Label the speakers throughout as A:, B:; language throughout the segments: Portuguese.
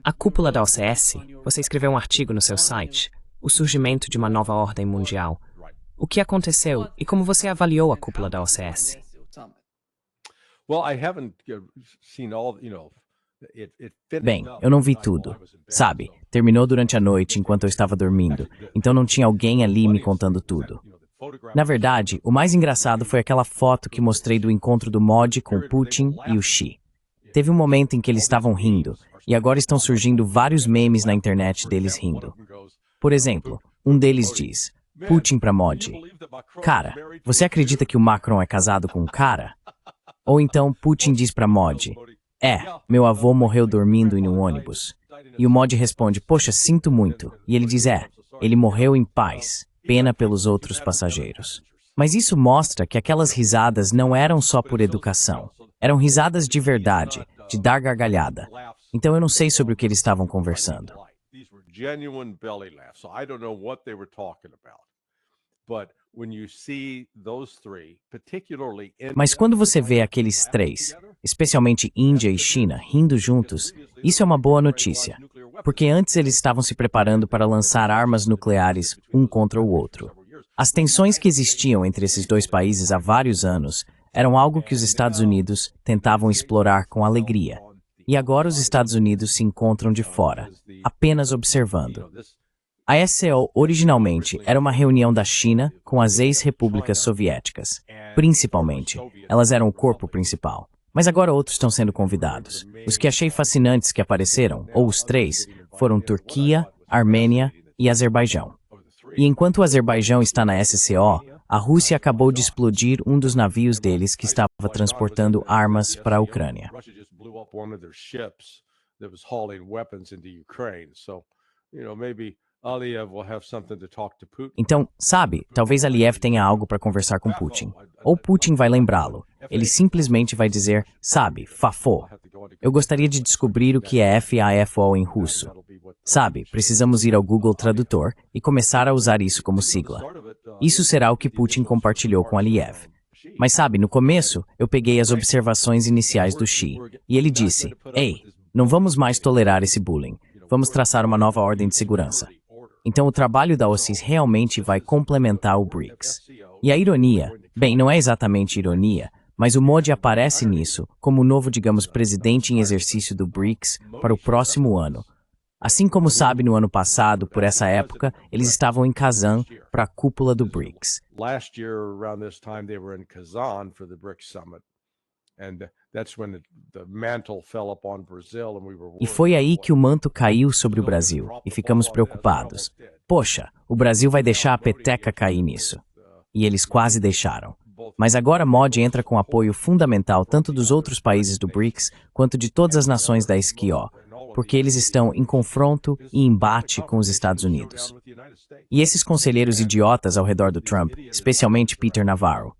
A: A cúpula da OCS, você escreveu um artigo no seu site, o surgimento de uma nova ordem mundial. O que aconteceu e como você avaliou a cúpula da OCS?
B: Bem, eu não vi tudo. Sabe, terminou durante a noite enquanto eu estava dormindo, então não tinha alguém ali me contando tudo. Na verdade, o mais engraçado foi aquela foto que mostrei do encontro do Modi com o Putin e o Xi. Teve um momento em que eles estavam rindo, e agora estão surgindo vários memes na internet deles rindo. Por exemplo, um deles diz, Putin para Modi, cara, você acredita que o Macron é casado com um cara? Ou então Putin diz para Modi, meu avô morreu dormindo em um ônibus. E o Modi responde, poxa, sinto muito. E ele diz, ele morreu em paz, pena pelos outros passageiros. Mas isso mostra que aquelas risadas não eram só por educação. Eram risadas de verdade, de dar gargalhada. Então eu não sei sobre o que eles estavam conversando. Mas quando você vê aqueles três, especialmente Índia e China, rindo juntos, isso é uma boa notícia, porque antes eles estavam se preparando para lançar armas nucleares um contra o outro. As tensões que existiam entre esses dois países há vários anos eram algo que os Estados Unidos tentavam explorar com alegria. E agora os Estados Unidos se encontram de fora, apenas observando. A SCO originalmente era uma reunião da China com as ex-repúblicas soviéticas. Principalmente, elas eram o corpo principal. Mas agora outros estão sendo convidados. Os que achei fascinantes que apareceram, ou os três, foram Turquia, Armênia e Azerbaijão. E enquanto o Azerbaijão está na SCO, a Rússia acabou de explodir um dos navios deles que estava transportando armas para a Ucrânia. Então, sabe, talvez Aliyev tenha algo para conversar com Putin. Ou Putin vai lembrá-lo. Ele simplesmente vai dizer, sabe, fafo. Eu gostaria de descobrir o que é FAFO em russo. Sabe, precisamos ir ao Google Tradutor e começar a usar isso como sigla. Isso será o que Putin compartilhou com Aliyev. Mas sabe, no começo, eu peguei as observações iniciais do Xi, e ele disse, não vamos mais tolerar esse bullying. Vamos traçar uma nova ordem de segurança. Então o trabalho da OCS realmente vai complementar o BRICS. E a ironia, bem, não é exatamente ironia, mas o Modi aparece nisso como o novo, digamos, presidente em exercício do BRICS para o próximo ano. Assim como sabe, no ano passado, por essa época, eles estavam em Kazan para a cúpula do BRICS. E foi aí que o manto caiu sobre o Brasil, e ficamos preocupados. Poxa, o Brasil vai deixar a peteca cair nisso. E eles quase deixaram. Mas agora Modi entra com apoio fundamental tanto dos outros países do BRICS quanto de todas as nações da SCO, porque eles estão em confronto e embate com os Estados Unidos. E esses conselheiros idiotas ao redor do Trump, especialmente Peter Navarro,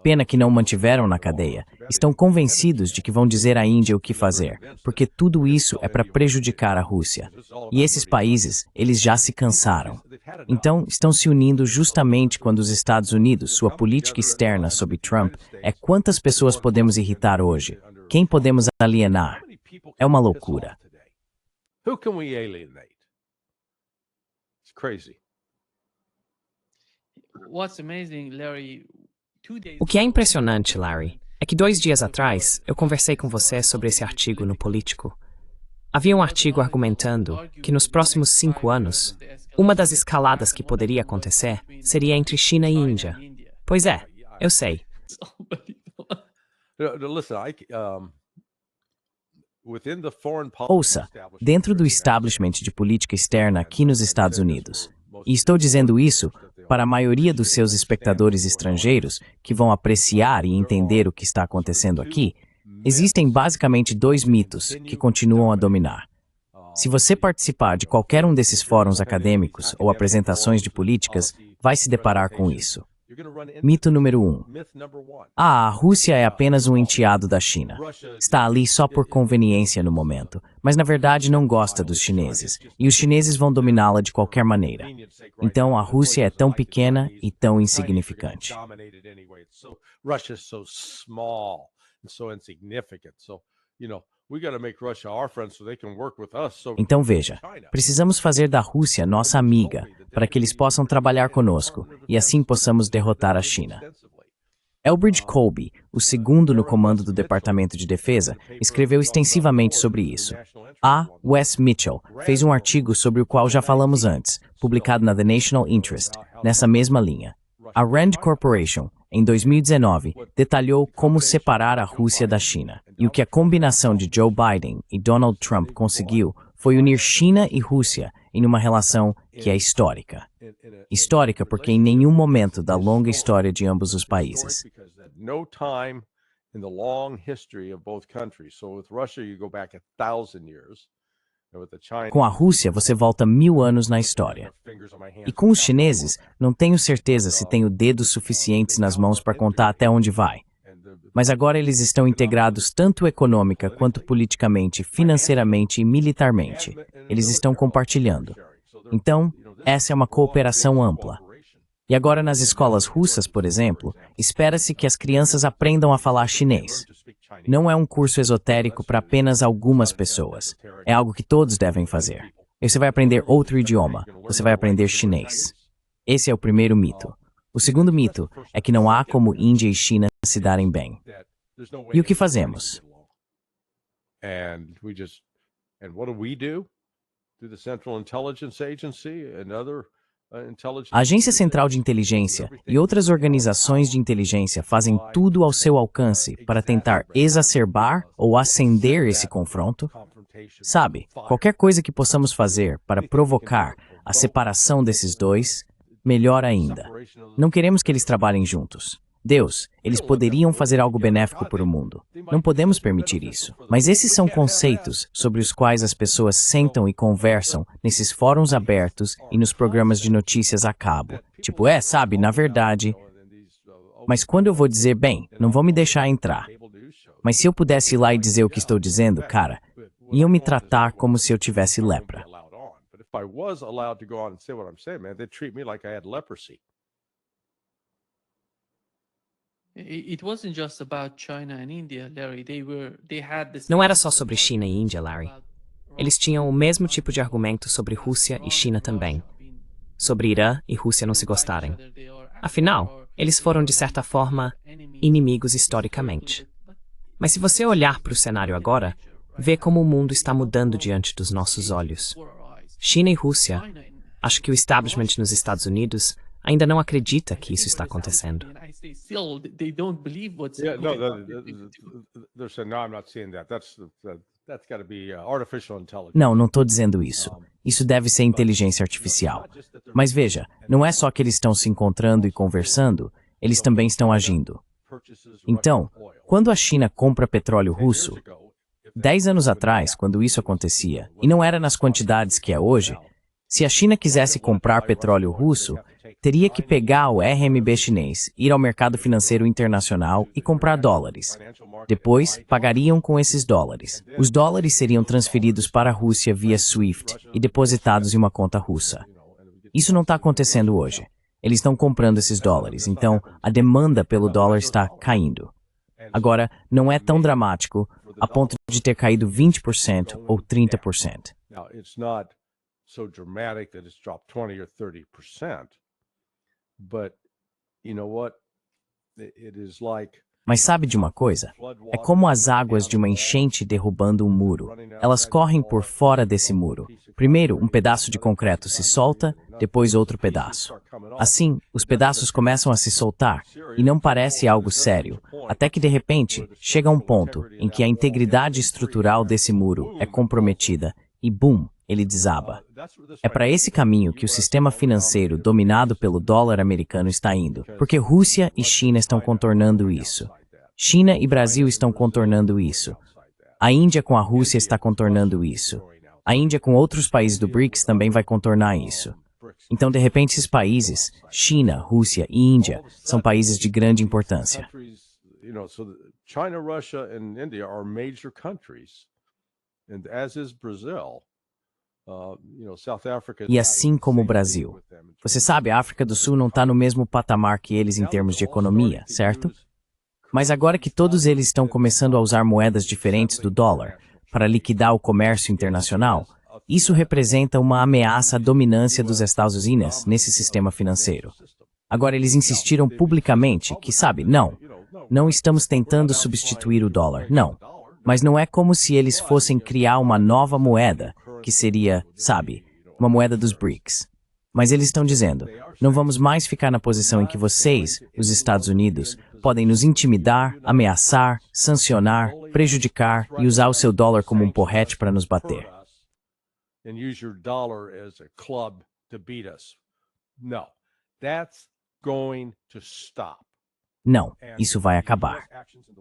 B: pena que não mantiveram na cadeia, estão convencidos de que vão dizer à Índia o que fazer, porque tudo isso é para prejudicar a Rússia. E esses países, eles já se cansaram. Então, estão se unindo justamente quando os Estados Unidos, sua política externa sobre Trump, é quantas pessoas podemos irritar hoje, quem podemos alienar. É uma loucura.
C: Who can we alienate? It's crazy.
D: What's amazing, Larry,
A: O que é impressionante, Larry, é que 2 dias atrás eu conversei com você sobre esse artigo no Político. Havia um artigo argumentando que nos próximos 5 anos, uma das escaladas que poderia acontecer seria entre China e Índia. Pois é, eu sei.
B: Ouça, dentro do establishment de política externa aqui nos Estados Unidos, e estou dizendo isso para a maioria dos seus espectadores estrangeiros que vão apreciar e entender o que está acontecendo aqui, existem basicamente 2 mitos que continuam a dominar. Se você participar de qualquer um desses fóruns acadêmicos ou apresentações de políticas, vai se deparar com isso. Mito número 1. A Rússia é apenas um enteado da China. Está ali só por conveniência no momento, mas na verdade não gosta dos chineses, e os chineses vão dominá-la de qualquer maneira. Então a Rússia é tão pequena e tão insignificante. Então veja, precisamos fazer da Rússia nossa amiga para que eles possam trabalhar conosco e assim possamos derrotar a China. Elbridge Colby, o segundo no comando do Departamento de Defesa, escreveu extensivamente sobre isso. A. Wes Mitchell fez um artigo sobre o qual já falamos antes, publicado na The National Interest, nessa mesma linha. A Rand Corporation, em 2019, detalhou como separar a Rússia da China. E o que a combinação de Joe Biden e Donald Trump conseguiu foi unir China e Rússia em uma relação que é histórica. Histórica porque em nenhum momento da longa história de ambos os países. Com a Rússia, você volta 1000 anos na história. E com os chineses, não tenho certeza se tenho dedos suficientes nas mãos para contar até onde vai. Mas agora eles estão integrados tanto econômica quanto politicamente, financeiramente e militarmente. Eles estão compartilhando. Então, essa é uma cooperação ampla. E agora nas escolas russas, por exemplo, espera-se que as crianças aprendam a falar chinês. Não é um curso esotérico para apenas algumas pessoas. É algo que todos devem fazer. E você vai aprender outro idioma. Você vai aprender chinês. Esse é o primeiro mito. O segundo mito é que não há como Índia e China se darem bem. E o que fazemos? A Agência Central de Inteligência e outras organizações de inteligência fazem tudo ao seu alcance para tentar exacerbar ou acender esse confronto. Sabe, qualquer coisa que possamos fazer para provocar a separação desses dois, melhor ainda. Não queremos que eles trabalhem juntos. Deus, eles poderiam fazer algo benéfico para o mundo. Não podemos permitir isso. Mas esses são conceitos sobre os quais as pessoas sentam e conversam nesses fóruns abertos e nos programas de notícias a cabo. Tipo, sabe, na verdade... Mas quando eu vou dizer, bem, não vão me deixar entrar. Mas se eu pudesse ir lá e dizer o que estou dizendo, cara, iam me tratar como se eu tivesse lepra.
A: Não era só sobre China e Índia, Larry. Eles tinham o mesmo tipo de argumento sobre Rússia e China também. Sobre Irã e Rússia não se gostarem. Afinal, eles foram, de certa forma, inimigos historicamente. Mas se você olhar para o cenário agora, vê como o mundo está mudando diante dos nossos olhos. China e Rússia, acho que o establishment nos Estados Unidos ainda não acredita que isso está acontecendo.
B: Não estou dizendo isso. Isso deve ser inteligência artificial. Mas veja, não é só que eles estão se encontrando e conversando, eles também estão agindo. Então, quando a China compra petróleo russo, 10 anos atrás, quando isso acontecia, e não era nas quantidades que é hoje, se a China quisesse comprar petróleo russo, teria que pegar o RMB chinês, ir ao mercado financeiro internacional e comprar dólares. Depois, pagariam com esses dólares. Os dólares seriam transferidos para a Rússia via SWIFT e depositados em uma conta russa. Isso não está acontecendo hoje. Eles estão comprando esses dólares, então a demanda pelo dólar está caindo. Agora, não é tão dramático a ponto de ter caído 20% ou 30%.
C: So dramatic that it's dropped 20 or 30%. But you know what? It is like
B: Mas sabe de uma coisa? É como as águas de uma enchente derrubando um muro. Elas correm por fora desse muro. Primeiro, um pedaço de concreto se solta, depois outro pedaço. Assim, os pedaços começam a se soltar, e não parece algo sério, até que de repente chega um ponto em que a integridade estrutural desse muro é comprometida, e bum, ele desaba. É para esse caminho que o sistema financeiro dominado pelo dólar americano está indo, porque Rússia e China estão contornando isso. China e Brasil estão contornando isso. A Índia com a Rússia está contornando isso. A Índia com outros países do BRICS também vai contornar isso. Então, de repente, esses países, China, Rússia e Índia, são países de grande importância.
C: China, Russia and India are major countries, and as is Brazil.
B: E assim como o Brasil. Você sabe, a África do Sul não está no mesmo patamar que eles em termos de economia, certo? Mas agora que todos eles estão começando a usar moedas diferentes do dólar, para liquidar o comércio internacional, isso representa uma ameaça à dominância dos Estados Unidos nesse sistema financeiro. Agora, eles insistiram publicamente que, sabe, não estamos tentando substituir o dólar, não. Mas não é como se eles fossem criar uma nova moeda, que seria, sabe, uma moeda dos BRICS. Mas eles estão dizendo, não vamos mais ficar na posição em que vocês, os Estados Unidos, podem nos intimidar, ameaçar, sancionar, prejudicar e usar o seu dólar como um porrete para nos bater. Não, isso vai acabar.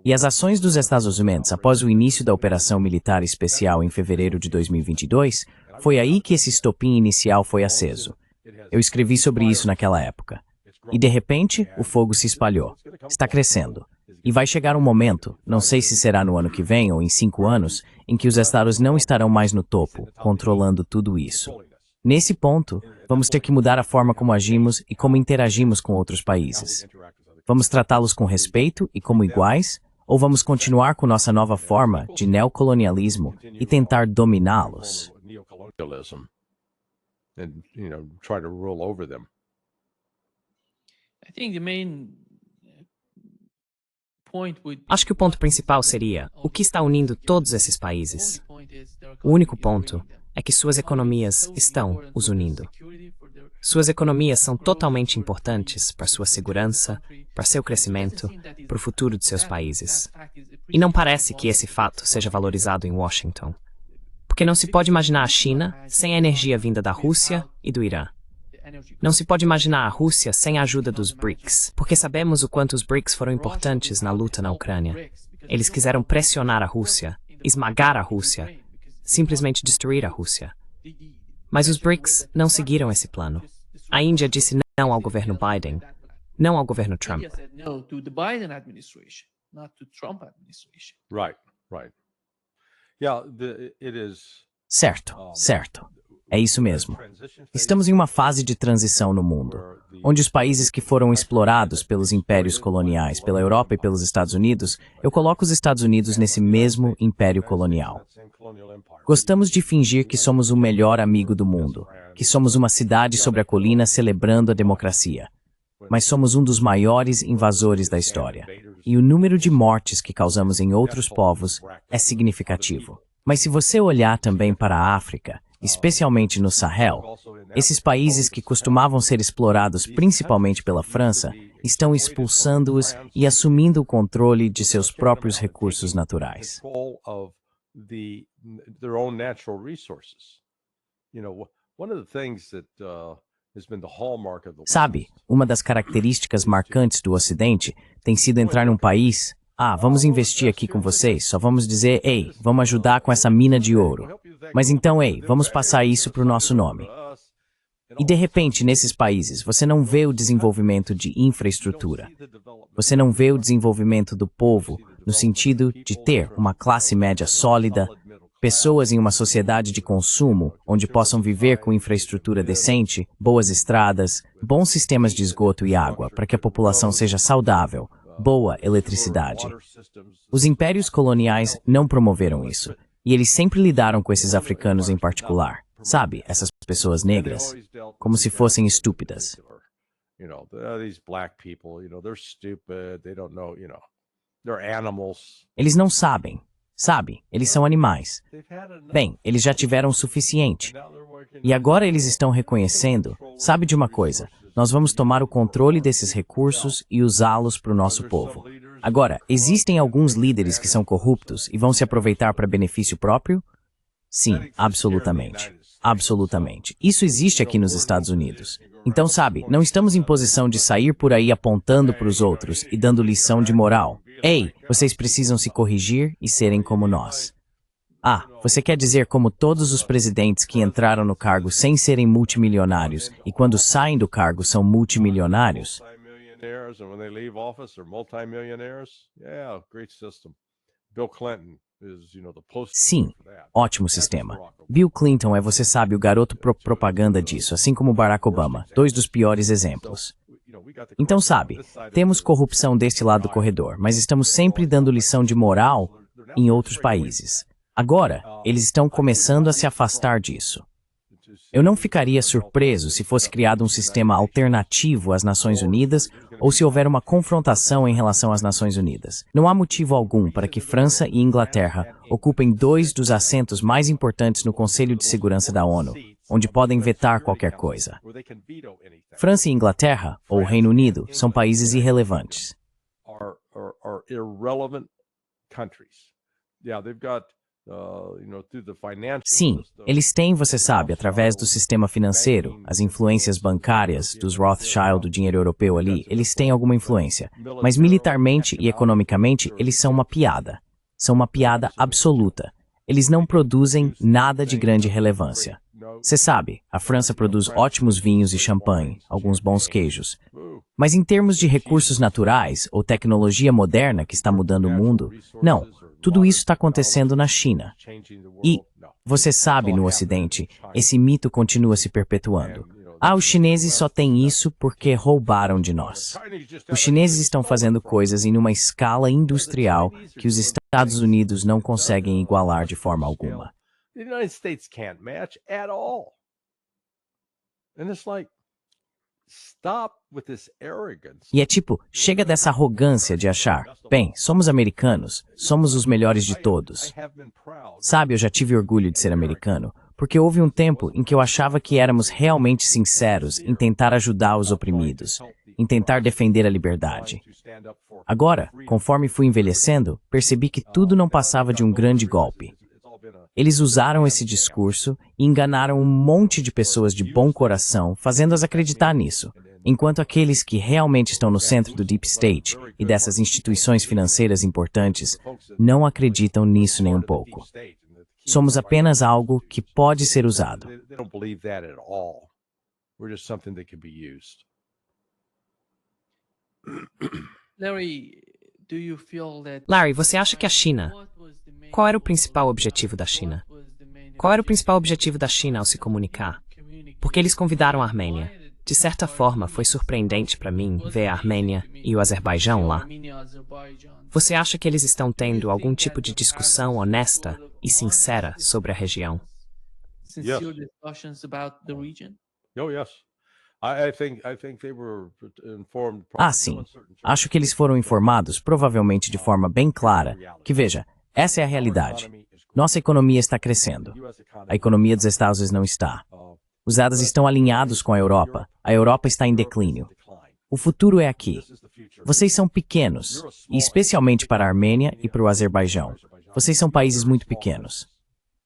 B: E as ações dos Estados Unidos após o início da operação militar especial em fevereiro de 2022, foi aí que esse estopim inicial foi aceso. Eu escrevi sobre isso naquela época. E de repente, o fogo se espalhou. Está crescendo. E vai chegar um momento, não sei se será no ano que vem ou em 5 anos, em que os Estados não estarão mais no topo, controlando tudo isso. Nesse ponto, vamos ter que mudar a forma como agimos e como interagimos com outros países. Vamos tratá-los com respeito e como iguais, ou vamos continuar com nossa nova forma de neocolonialismo e tentar dominá-los?
A: Acho que o ponto principal seria o que está unindo todos esses países. O único ponto é que suas economias estão os unindo. Suas economias são totalmente importantes para sua segurança, para seu crescimento, para o futuro de seus países. E não parece que esse fato seja valorizado em Washington. Porque não se pode imaginar a China sem a energia vinda da Rússia e do Irã. Não se pode imaginar a Rússia sem a ajuda dos BRICS, porque sabemos o quanto os BRICS foram importantes na luta na Ucrânia. Eles quiseram pressionar a Rússia, esmagar a Rússia, simplesmente destruir a Rússia. Mas os BRICS não seguiram esse plano. A Índia disse não ao governo Biden, não ao governo Trump.
B: Certo. É isso mesmo. Estamos em uma fase de transição no mundo, onde os países que foram explorados pelos impérios coloniais, pela Europa e pelos Estados Unidos, eu coloco os Estados Unidos nesse mesmo império colonial. Gostamos de fingir que somos o melhor amigo do mundo, que somos uma cidade sobre a colina celebrando a democracia. Mas somos um dos maiores invasores da história. E o número de mortes que causamos em outros povos é significativo. Mas se você olhar também para a África, especialmente no Sahel, esses países que costumavam ser explorados principalmente pela França, estão expulsando-os e assumindo o controle de seus próprios recursos naturais. Sabe, uma das características marcantes do Ocidente tem sido entrar num país, vamos investir aqui com vocês, só vamos dizer, vamos ajudar com essa mina de ouro. Mas então, vamos passar isso para o nosso nome. E de repente, nesses países, você não vê o desenvolvimento de infraestrutura. Você não vê o desenvolvimento do povo, no sentido de ter uma classe média sólida, pessoas em uma sociedade de consumo, onde possam viver com infraestrutura decente, boas estradas, bons sistemas de esgoto e água, para que a população seja saudável, boa eletricidade. Os impérios coloniais não promoveram isso, e eles sempre lidaram com esses africanos em particular, sabe, essas pessoas negras, como se fossem estúpidas. Eles não sabem, sabe, eles são animais. Bem, eles já tiveram o suficiente. E agora eles estão reconhecendo, sabe de uma coisa, nós vamos tomar o controle desses recursos e usá-los para o nosso povo. Agora, existem alguns líderes que são corruptos e vão se aproveitar para benefício próprio? Sim, absolutamente. Absolutamente. Isso existe aqui nos Estados Unidos. Então, sabe, não estamos em posição de sair por aí apontando para os outros e dando lição de moral. Vocês precisam se corrigir e serem como nós. Você quer dizer como todos os presidentes que entraram no cargo sem serem multimilionários e quando saem do cargo são multimilionários? Sim, ótimo sistema. Bill Clinton é, você sabe, o garoto propaganda disso, assim como Barack Obama, 2 dos piores exemplos. Então, sabe, temos corrupção deste lado do corredor, mas estamos sempre dando lição de moral em outros países. Agora, eles estão começando a se afastar disso. Eu não ficaria surpreso se fosse criado um sistema alternativo às Nações Unidas ou se houver uma confrontação em relação às Nações Unidas. Não há motivo algum para que França e Inglaterra ocupem 2 dos assentos mais importantes no Conselho de Segurança da ONU, onde podem vetar qualquer coisa. França e Inglaterra, ou Reino Unido, são países irrelevantes. Sim, eles têm, você sabe, através do sistema financeiro, as influências bancárias, dos Rothschild, do dinheiro europeu ali, eles têm alguma influência. Mas militarmente e economicamente, eles são uma piada. São uma piada absoluta. Eles não produzem nada de grande relevância. Você sabe, a França produz ótimos vinhos e champanhe, alguns bons queijos. Mas em termos de recursos naturais ou tecnologia moderna que está mudando o mundo, não. Tudo isso está acontecendo na China. E, você sabe, no Ocidente, esse mito continua se perpetuando. Ah, os chineses só têm isso porque roubaram de nós. Os chineses estão fazendo coisas em uma escala industrial que os Estados Unidos não conseguem igualar de forma alguma. E é tipo, chega dessa arrogância de achar, bem, somos americanos, somos os melhores de todos. Sabe, eu já tive orgulho de ser americano, porque houve um tempo em que eu achava que éramos realmente sinceros em tentar ajudar os oprimidos, em tentar defender a liberdade. Agora, conforme fui envelhecendo, percebi que tudo não passava de um grande golpe. Eles usaram esse discurso e enganaram um monte de pessoas de bom coração, fazendo-as acreditar nisso, enquanto aqueles que realmente estão no centro do Deep State e dessas instituições financeiras importantes não acreditam nisso nem um pouco. Somos apenas algo que pode ser usado.
A: Larry, você acha que a China... Qual era o principal objetivo da China? Qual era o principal objetivo da China ao se comunicar? Porque eles convidaram a Armênia. De certa forma, foi surpreendente para mim ver a Armênia e o Azerbaijão lá. Você acha que eles estão tendo algum tipo de discussão honesta e sincera sobre a região?
B: Ah, sim. Acho que eles foram informados, provavelmente de forma bem clara, que veja, essa é a realidade. Nossa economia está crescendo. A economia dos Estados Unidos não está. Os dados estão alinhados com a Europa. A Europa está em declínio. O futuro é aqui. Vocês são pequenos, e especialmente para a Armênia e para o Azerbaijão. Vocês são países muito pequenos.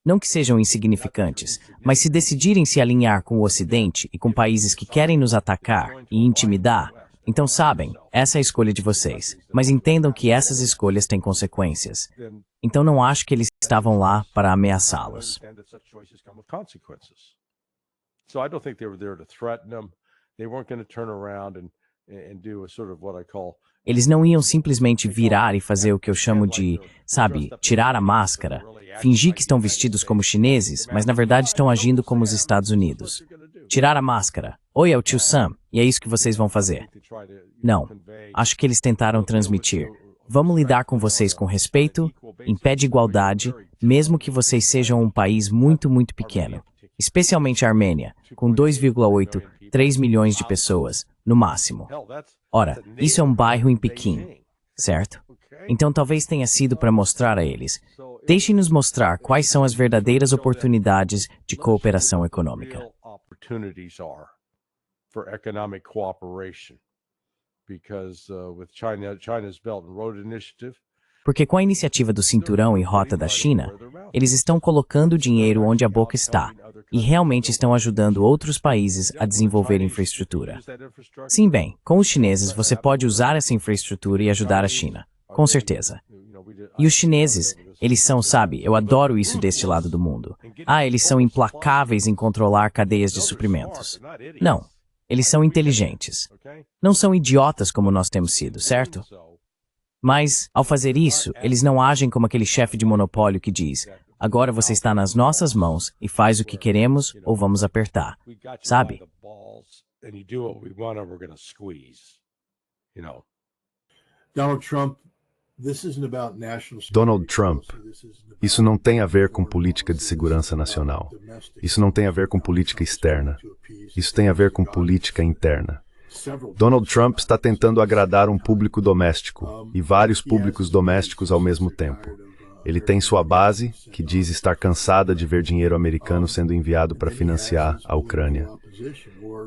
B: Não que sejam insignificantes, mas se decidirem se alinhar com o Ocidente e com países que querem nos atacar e intimidar, então sabem, essa é a escolha de vocês. Mas entendam que essas escolhas têm consequências. Então não acho que eles estavam lá para ameaçá-los. Eles não iam simplesmente virar e fazer o que eu chamo de, sabe, tirar a máscara, fingir que estão vestidos como chineses, mas na verdade estão agindo como os Estados Unidos. Tirar a máscara. Oi, é o tio Sam, e é isso que vocês vão fazer. Não. Acho que eles tentaram transmitir. Vamos lidar com vocês com respeito, em pé de igualdade, mesmo que vocês sejam um país muito, muito pequeno. Especialmente a Armênia, com 2,8, 3 milhões de pessoas, no máximo. Ora, isso é um bairro em Pequim, certo? Então talvez tenha sido para mostrar a eles. Deixem-nos mostrar quais são as verdadeiras oportunidades de cooperação econômica. Porque com a iniciativa do Cinturão e Rota da China, eles estão colocando o dinheiro onde a boca está e realmente estão ajudando outros países a desenvolver infraestrutura. Sim, bem, com os chineses você pode usar essa infraestrutura e ajudar a China, com certeza. E os chineses, eles são, sabe, eu adoro isso deste lado do mundo. Ah, eles são implacáveis em controlar cadeias de suprimentos. Não, eles são inteligentes. Não são idiotas como nós temos sido, certo? Mas, ao fazer isso, eles não agem como aquele chefe de monopólio que diz, agora você está nas nossas mãos e faz o que queremos ou vamos apertar. Sabe?
E: Donald Trump Donald Trump, isso não tem a ver com política de segurança nacional. Isso não tem a ver com política externa. Isso tem a ver com política interna. Donald Trump está tentando agradar um público doméstico e vários públicos domésticos ao mesmo tempo. Ele tem sua base, que diz estar cansada de ver dinheiro americano sendo enviado para financiar a Ucrânia.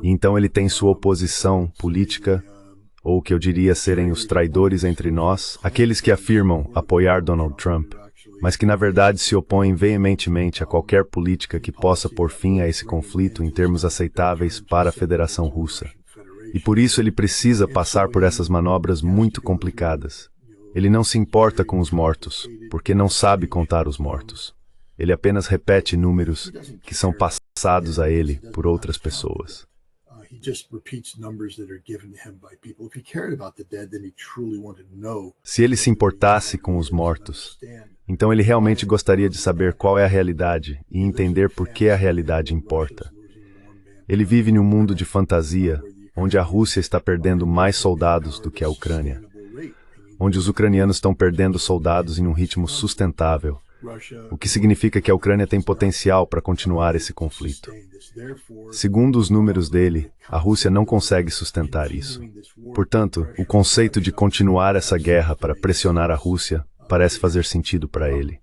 E: E então ele tem sua oposição política, ou o que eu diria serem os traidores entre nós, aqueles que afirmam apoiar Donald Trump, mas que na verdade se opõem veementemente a qualquer política que possa pôr fim a esse conflito em termos aceitáveis para a Federação Russa. E por isso ele precisa passar por essas manobras muito complicadas. Ele não se importa com os mortos, porque não sabe contar os mortos. Ele apenas repete números que são passados a ele por outras pessoas. Se ele se importasse com os mortos, então ele realmente gostaria de saber qual é a realidade e entender por que a realidade importa. Ele vive num mundo de fantasia, onde a Rússia está perdendo mais soldados do que a Ucrânia, onde os ucranianos estão perdendo soldados em um ritmo sustentável, o que significa que a Ucrânia tem potencial para continuar esse conflito. Segundo os números dele, a Rússia não consegue sustentar isso. Portanto, o conceito de continuar essa guerra para pressionar a Rússia parece fazer sentido para ele.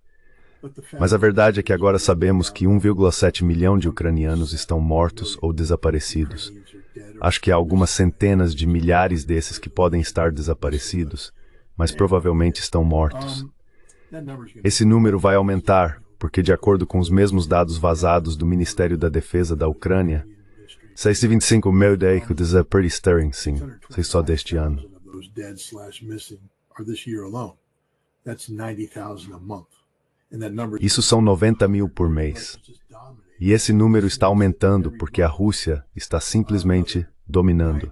E: Mas a verdade é que agora sabemos que 1,7 milhão de ucranianos estão mortos ou desaparecidos. Acho que há algumas centenas de milhares desses que podem estar desaparecidos, mas provavelmente estão mortos. Esse número vai aumentar, porque de acordo com os mesmos dados vazados do Ministério da Defesa da Ucrânia, 625 mil desapareceram, sim, só deste ano. Isso são 90 mil por mês. E esse número está aumentando porque a Rússia está simplesmente dominando.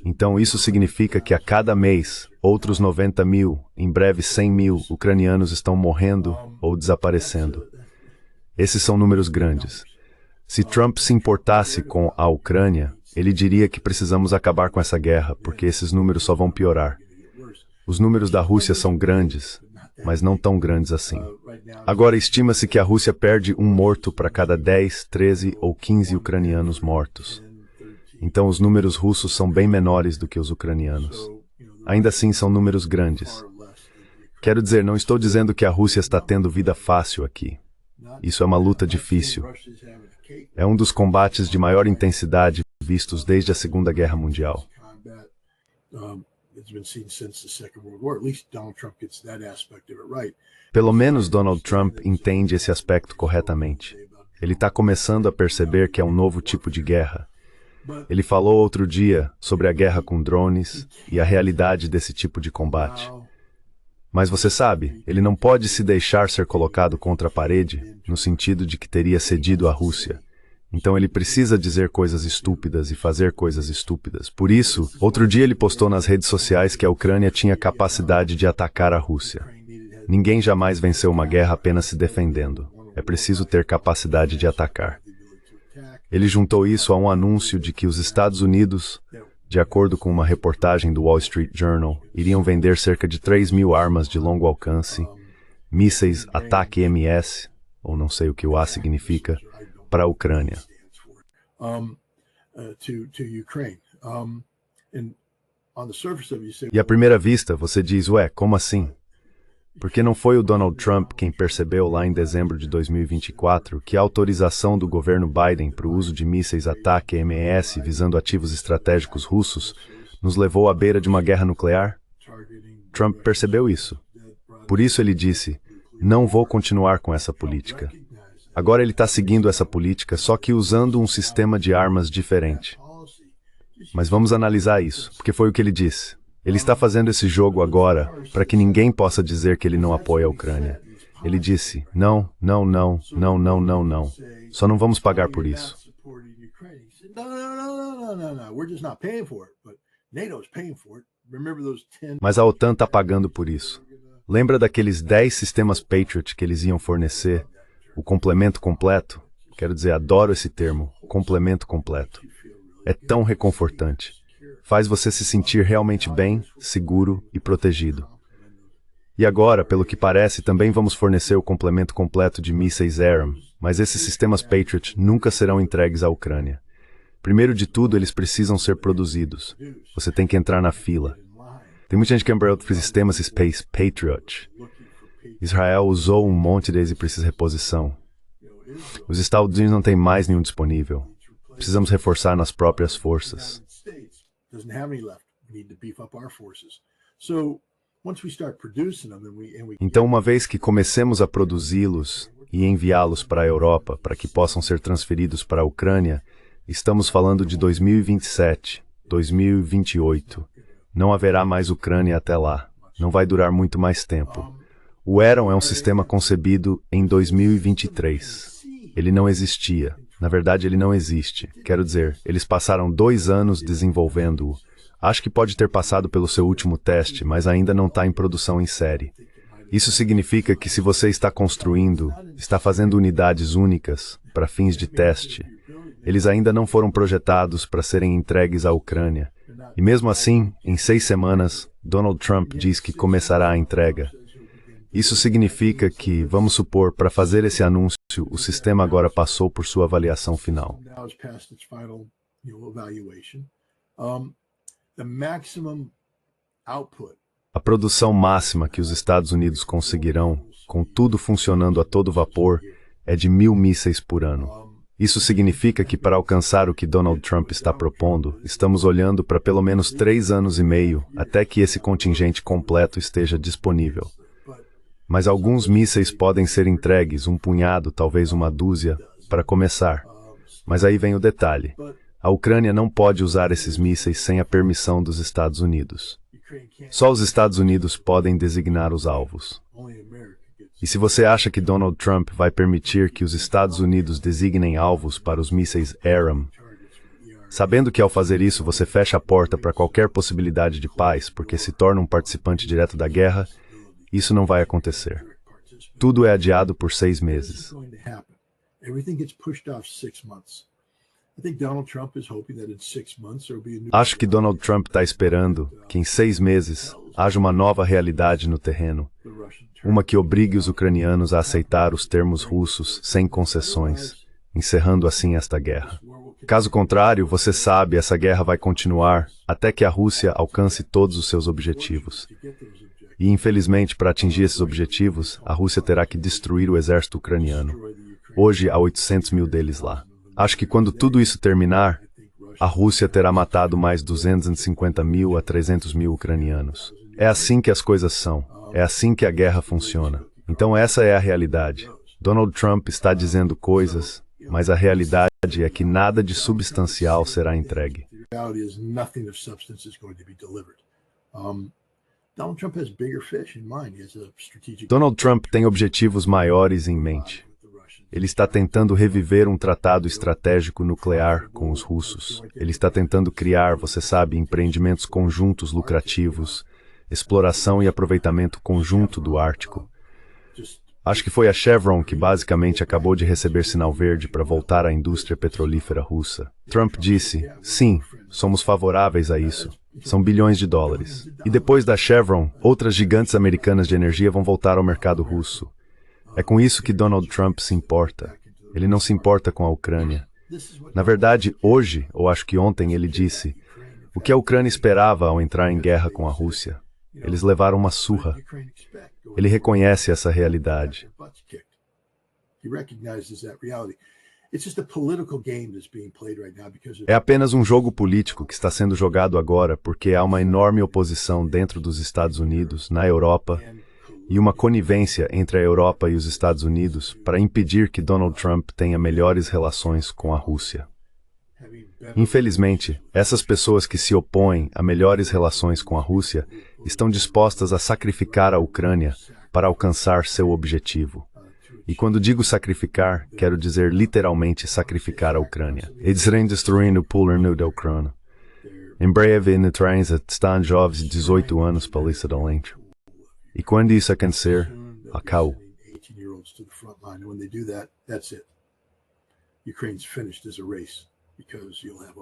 E: Então isso significa que a cada mês, outros 90 mil, em breve 100 mil ucranianos estão morrendo ou desaparecendo. Esses são números grandes. Se Trump se importasse com a Ucrânia, ele diria que precisamos acabar com essa guerra, porque esses números só vão piorar. Os números da Rússia são grandes, mas não tão grandes assim. Agora estima-se que a Rússia perde um morto para cada 10, 13 ou 15 ucranianos mortos. Então os números russos são bem menores do que os ucranianos. Ainda assim são números grandes. Quero dizer, não estou dizendo que a Rússia está tendo vida fácil aqui. Isso é uma luta difícil. É um dos combates de maior intensidade vistos desde a Segunda Guerra Mundial. Pelo menos Donald Trump entende esse aspecto corretamente. Ele está começando a perceber que é um novo tipo de guerra. Ele falou outro dia sobre a guerra com drones e a realidade desse tipo de combate. Mas você sabe, ele não pode se deixar ser colocado contra a parede, no sentido de que teria cedido à Rússia. Então ele precisa dizer coisas estúpidas e fazer coisas estúpidas. Por isso, outro dia ele postou nas redes sociais que a Ucrânia tinha capacidade de atacar a Rússia. Ninguém jamais venceu uma guerra apenas se defendendo. É preciso ter capacidade de atacar. Ele juntou isso a um anúncio de que os Estados Unidos, de acordo com uma reportagem do Wall Street Journal, iriam vender cerca de 3 mil armas de longo alcance, mísseis Ataque-MS, ou não sei o que o A significa, para a Ucrânia. E à primeira vista, você diz, ué, como assim? Porque não foi o Donald Trump quem percebeu lá em dezembro de 2024 que a autorização do governo Biden para o uso de mísseis Ataque-MS visando ativos estratégicos russos nos levou à beira de uma guerra nuclear? Trump percebeu isso. Por isso ele disse, não vou continuar com essa política. Agora ele está seguindo essa política, só que usando um sistema de armas diferente. Mas vamos analisar isso, porque foi o que ele disse. Ele está fazendo esse jogo agora para que ninguém possa dizer que ele não apoia a Ucrânia. Ele disse, não, não, não, não, não, não, não. Só não vamos pagar por isso. Mas a OTAN está pagando por isso. Lembra daqueles 10 sistemas Patriot que eles iam fornecer? O complemento completo? Quero dizer, adoro esse termo, complemento completo. É tão reconfortante. Faz você se sentir realmente bem, seguro e protegido. E agora, pelo que parece, também vamos fornecer o complemento completo de mísseis ARAM, mas esses sistemas Patriot nunca serão entregues à Ucrânia. Primeiro de tudo, eles precisam ser produzidos. Você tem que entrar na fila. Tem muita gente que comprou sistemas Space Patriot. Israel usou um monte deles e precisa de reposição. Os Estados Unidos não têm mais nenhum disponível. Precisamos reforçar nas próprias forças. Então, uma vez que comecemos a produzi-los e enviá-los para a Europa para que possam ser transferidos para a Ucrânia, estamos falando de 2027, 2028. Não haverá mais Ucrânia até lá. Não vai durar muito mais tempo. O Aeron é um sistema concebido em 2023. Ele não existia. Na verdade, ele não existe. Quero dizer, eles passaram 2 anos desenvolvendo-o. Acho que pode ter passado pelo seu último teste, mas ainda não está em produção em série. Isso significa que se você está construindo, está fazendo unidades únicas para fins de teste, eles ainda não foram projetados para serem entregues à Ucrânia. E mesmo assim, em 6 semanas, Donald Trump diz que começará a entrega. Isso significa que, vamos supor, para fazer esse anúncio, o sistema agora passou por sua avaliação final. A produção máxima que os Estados Unidos conseguirão, com tudo funcionando a todo vapor, é de 1.000 mísseis por ano. Isso significa que para alcançar o que Donald Trump está propondo, estamos olhando para pelo menos 3 anos e meio até que esse contingente completo esteja disponível. Mas alguns mísseis podem ser entregues, um punhado, talvez uma dúzia, para começar. Mas aí vem o detalhe. A Ucrânia não pode usar esses mísseis sem a permissão dos Estados Unidos. Só os Estados Unidos podem designar os alvos. E se você acha que Donald Trump vai permitir que os Estados Unidos designem alvos para os mísseis ARAM, sabendo que ao fazer isso você fecha a porta para qualquer possibilidade de paz, porque se torna um participante direto da guerra, isso não vai acontecer. Tudo é adiado por 6 meses. Acho que Donald Trump está esperando que em 6 meses haja uma nova realidade no terreno, uma que obrigue os ucranianos a aceitar os termos russos sem concessões, encerrando assim esta guerra. Caso contrário, você sabe, essa guerra vai continuar até que a Rússia alcance todos os seus objetivos. E, infelizmente, para atingir esses objetivos, a Rússia terá que destruir o exército ucraniano. Hoje, há 800 mil deles lá. Acho que quando tudo isso terminar, a Rússia terá matado mais 250 mil a 300 mil ucranianos. É assim que as coisas são. É assim que a guerra funciona. Então essa é a realidade. Donald Trump está dizendo coisas, mas a realidade é que nada de substancial será entregue. Donald Trump tem objetivos maiores em mente. Ele está tentando reviver um tratado estratégico nuclear com os russos. Ele está tentando criar, você sabe, empreendimentos conjuntos lucrativos, exploração e aproveitamento conjunto do Ártico. Acho que foi a Chevron que basicamente acabou de receber sinal verde para voltar à indústria petrolífera russa. Trump disse, sim, somos favoráveis a isso. São bilhões de dólares. E depois da Chevron, outras gigantes americanas de energia vão voltar ao mercado russo. É com isso que Donald Trump se importa. Ele não se importa com a Ucrânia. Na verdade, hoje, ou acho que ontem, ele disse o que a Ucrânia esperava ao entrar em guerra com a Rússia. Eles levaram uma surra. Ele reconhece essa realidade. É apenas um jogo político que está sendo jogado agora porque há uma enorme oposição dentro dos Estados Unidos, na Europa, e uma conivência entre a Europa e os Estados Unidos para impedir que Donald Trump tenha melhores relações com a Rússia. Infelizmente, essas pessoas que se opõem a melhores relações com a Rússia estão dispostas a sacrificar a Ucrânia para alcançar seu objetivo. E quando digo sacrificar, quero dizer literalmente sacrificar a Ucrânia. Eles irão destruir o poder da Ucrânia. Em breve, na transa, estão jovens de 18 anos para a lista da lente. E quando isso acontecer, acabou.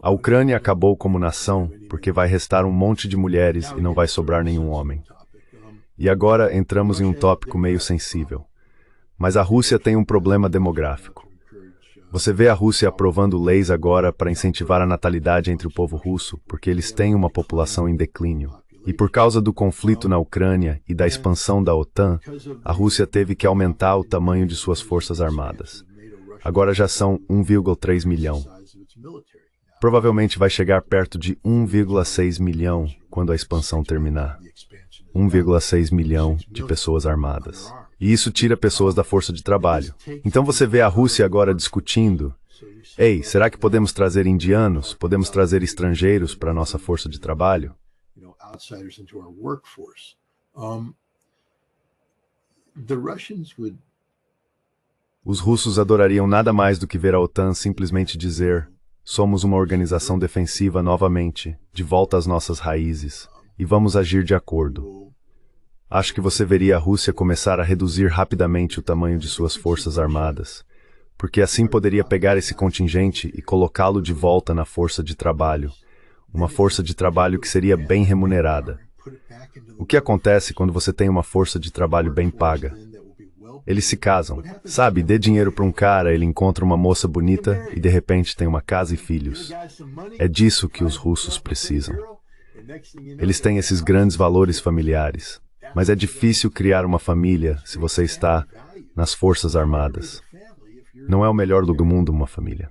E: A Ucrânia acabou como nação porque vai restar um monte de mulheres e não vai sobrar nenhum homem. E agora entramos em um tópico meio sensível. Mas a Rússia tem um problema demográfico. Você vê a Rússia aprovando leis agora para incentivar a natalidade entre o povo russo, porque eles têm uma população em declínio. E por causa do conflito na Ucrânia e da expansão da OTAN, a Rússia teve que aumentar o tamanho de suas forças armadas. Agora já são 1,3 milhão. Provavelmente vai chegar perto de 1,6 milhão quando a expansão terminar. 1,6 milhão de pessoas armadas. E isso tira pessoas da força de trabalho. Então você vê a Rússia agora discutindo: ei, será que podemos trazer indianos, podemos trazer estrangeiros para a nossa força de trabalho? Os russos adorariam nada mais do que ver a OTAN simplesmente dizer: somos uma organização defensiva novamente, de volta às nossas raízes, e vamos agir de acordo. Acho que você veria a Rússia começar a reduzir rapidamente o tamanho de suas forças armadas, porque assim poderia pegar esse contingente e colocá-lo de volta na força de trabalho, uma força de trabalho que seria bem remunerada. O que acontece quando você tem uma força de trabalho bem paga? Eles se casam. Sabe, dê dinheiro para um cara, ele encontra uma moça bonita e de repente tem uma casa e filhos. É disso que os russos precisam. Eles têm esses grandes valores familiares. Mas é difícil criar uma família se você está nas Forças Armadas. Não é o melhor lugar do mundo uma família.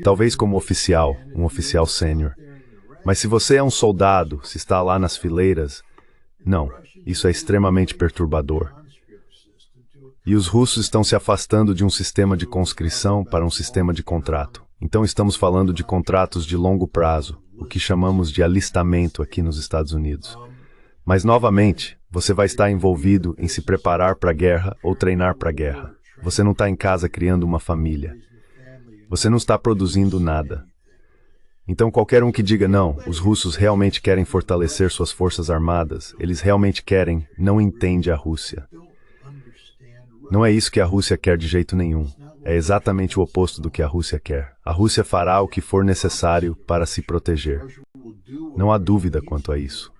E: Talvez como oficial, um oficial sênior. Mas se você é um soldado, se está lá nas fileiras, não, isso é extremamente perturbador. E os russos estão se afastando de um sistema de conscrição para um sistema de contrato. Então estamos falando de contratos de longo prazo, o que chamamos de alistamento aqui nos Estados Unidos. Mas novamente, você vai estar envolvido em se preparar para a guerra ou treinar para a guerra. Você não está em casa criando uma família. Você não está produzindo nada. Então qualquer um que diga não, os russos realmente querem fortalecer suas forças armadas, eles realmente querem, não entende a Rússia. Não é isso que a Rússia quer de jeito nenhum. É exatamente o oposto do que a Rússia quer. A Rússia fará o que for necessário para se proteger. Não há dúvida quanto a isso.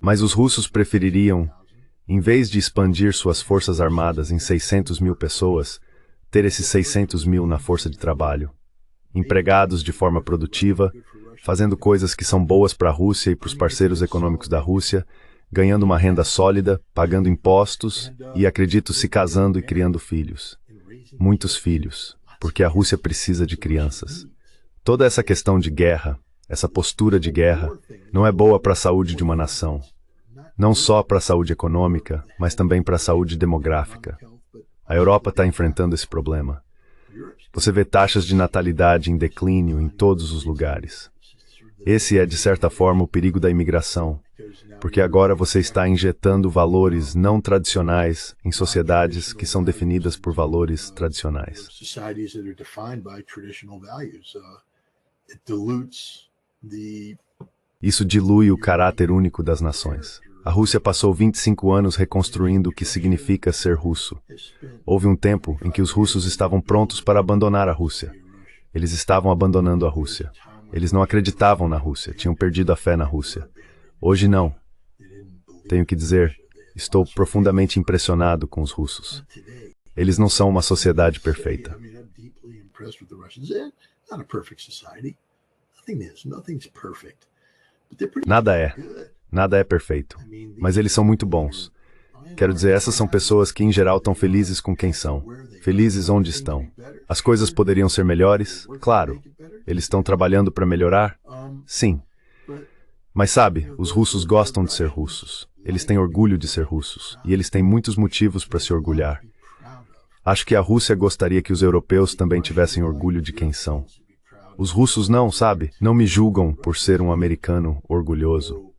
E: Mas os russos prefeririam, em vez de expandir suas forças armadas em 600 mil pessoas, ter esses 600 mil na força de trabalho, empregados de forma produtiva, fazendo coisas que são boas para a Rússia e para os parceiros econômicos da Rússia, ganhando uma renda sólida, pagando impostos e, acredito, se casando e criando filhos. Muitos filhos, porque a Rússia precisa de crianças. Toda essa questão de guerra, essa postura de guerra, não é boa para a saúde de uma nação. Não só para a saúde econômica, mas também para a saúde demográfica. A Europa está enfrentando esse problema. Você vê taxas de natalidade em declínio em todos os lugares. Esse é, de certa forma, o perigo da imigração, porque agora você está injetando valores não tradicionais em sociedades que são definidas por valores tradicionais. Isso dilui o caráter único das nações. A Rússia passou 25 anos reconstruindo o que significa ser russo. Houve um tempo em que os russos estavam prontos para abandonar a Rússia. Eles estavam abandonando a Rússia. Eles não acreditavam na Rússia, tinham perdido a fé na Rússia. Hoje não. Tenho que dizer, estou profundamente impressionado com os russos. Eles não são uma sociedade perfeita. Nada é perfeito. Mas eles são muito bons. Quero dizer, essas são pessoas que, em geral, estão felizes com quem são. Felizes onde estão. As coisas poderiam ser melhores? Claro. Eles estão trabalhando para melhorar? Sim. Mas sabe, os russos gostam de ser russos. Eles têm orgulho de ser russos. E eles têm muitos motivos para se orgulhar. Acho que a Rússia gostaria que os europeus também tivessem orgulho de quem são. Os russos não, sabe? Não me julgam por ser um americano orgulhoso.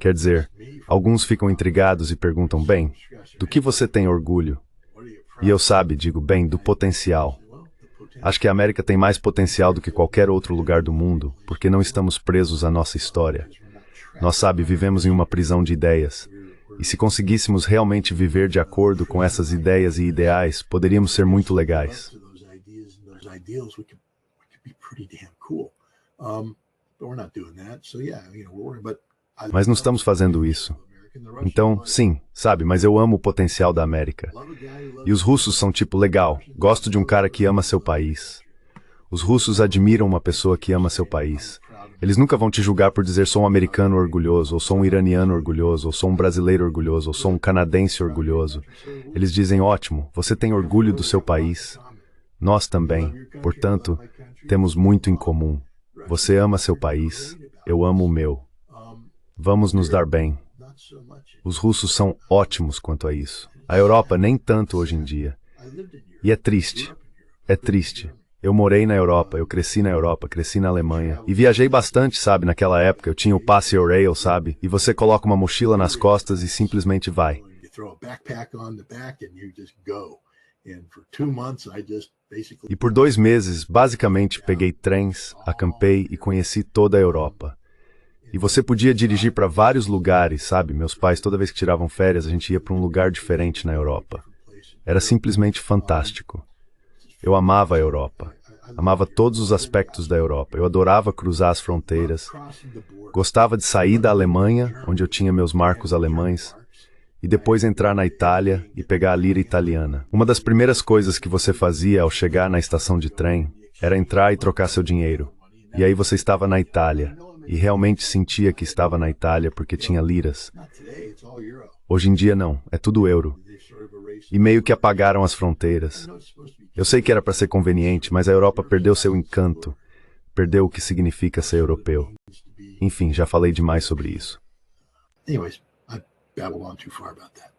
E: Quer dizer, alguns ficam intrigados e perguntam, bem, do que você tem orgulho? E eu, digo, bem, do potencial. Acho que a América tem mais potencial do que qualquer outro lugar do mundo, porque não estamos presos à nossa história. Nós, vivemos em uma prisão de ideias. E se conseguíssemos realmente viver de acordo com essas ideias e ideais, poderíamos ser muito legais. Mas não estamos fazendo isso. Então, sim, sabe, mas eu amo o potencial da América. E os russos são tipo, legal, gosto de um cara que ama seu país. Os russos admiram uma pessoa que ama seu país. Eles nunca vão te julgar por dizer sou um americano orgulhoso, ou sou um iraniano orgulhoso, ou sou um brasileiro orgulhoso, ou sou um canadense orgulhoso. Eles dizem, ótimo, você tem orgulho do seu país. Nós também, portanto, temos muito em comum. Você ama seu país, eu amo o meu. Vamos nos dar bem. Os russos são ótimos quanto a isso. A Europa nem tanto hoje em dia. E é triste. É triste. Eu morei na Europa, eu cresci na Europa, cresci na Alemanha. E viajei bastante, sabe, naquela época. Eu tinha o Passe Eurail, sabe? E você coloca uma mochila nas costas e simplesmente vai. E por 2 meses, basicamente, peguei trens, acampei e conheci toda a Europa. E você podia dirigir para vários lugares, sabe? Meus pais, toda vez que tiravam férias, a gente ia para um lugar diferente na Europa. Era simplesmente fantástico. Eu amava a Europa. Amava todos os aspectos da Europa. Eu adorava cruzar as fronteiras. Gostava de sair da Alemanha, onde eu tinha meus marcos alemães, e depois entrar na Itália e pegar a lira italiana. Uma das primeiras coisas que você fazia ao chegar na estação de trem era entrar e trocar seu dinheiro. E aí você estava na Itália. E realmente sentia que estava na Itália porque tinha liras. Hoje em dia não, é tudo euro. E meio que apagaram as fronteiras. Eu sei que era para ser conveniente, mas a Europa perdeu seu encanto. Perdeu o que significa ser europeu. Enfim, já falei demais sobre isso.
F: Anyways, I babbled on too far about that.